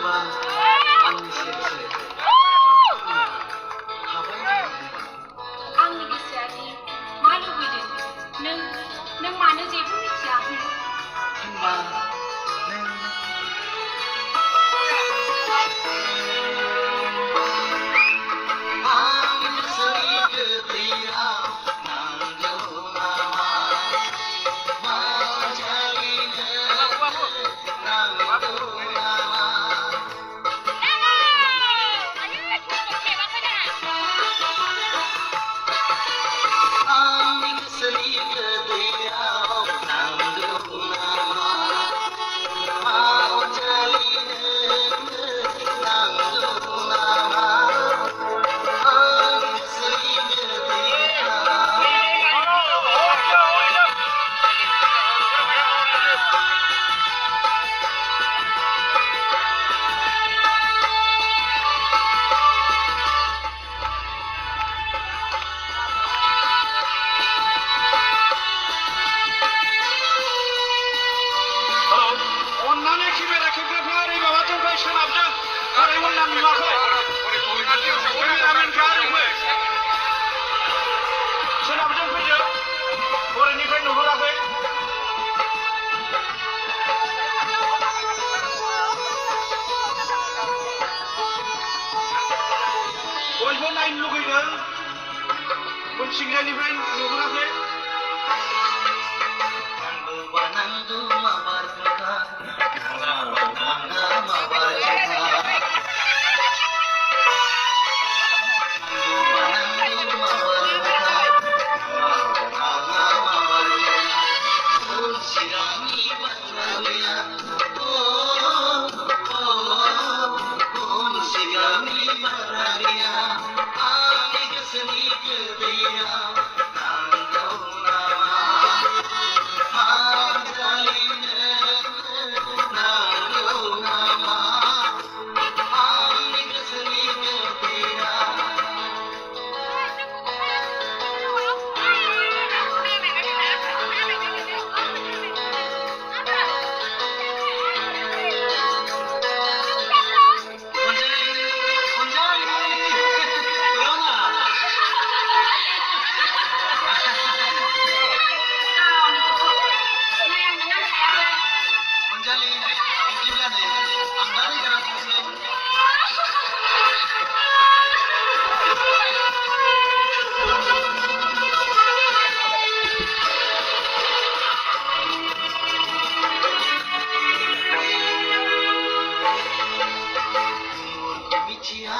सोरबा आंनि सेर सेर थाबाय थायोमोनबा आंनि गोसोआदि मा लुबैदों नों मानो जेबो मिथिया होनबा नों आंनि गोसोनि गोदैयाव नांगौ नामा माजालिनो नांगौ नामा आंनि गोसोनि गोदैयाव नांगौ नामा माजालिनो नांगौ नामा आंनि गोसोनि गोदैयाव अन्नानै केमेरा खेबग्राफ्रा ओरै माबा जौगाय सोनाबजों ओरै मोन्नां नुवाखै केमेरामेनफ्रा ओरै फै सोनाबजों फैदो ओरैनिफ्राय नुहुराखै बयबो नायनो लुगैदों उनथिंजायनिफ्राय नुहुराखै नांगौबा नांगौ माबार खोथा नाङा माबार खोथा नांगौबा नांगौ माबार खोथा नाङा माबार खोथा उन सिगांनि बाथ्रा गैया उन सिगांनि बाथ्रा गैया आंनि गोसोनि गोदैयाव नांगौ नामा माजालिनो नांगौ नामा आंनि गोसोनि गोदैयाव अनजालि बेयावना अनजालि बिदिब्ला नै आं दा लोगोनाव थांसै मिथिया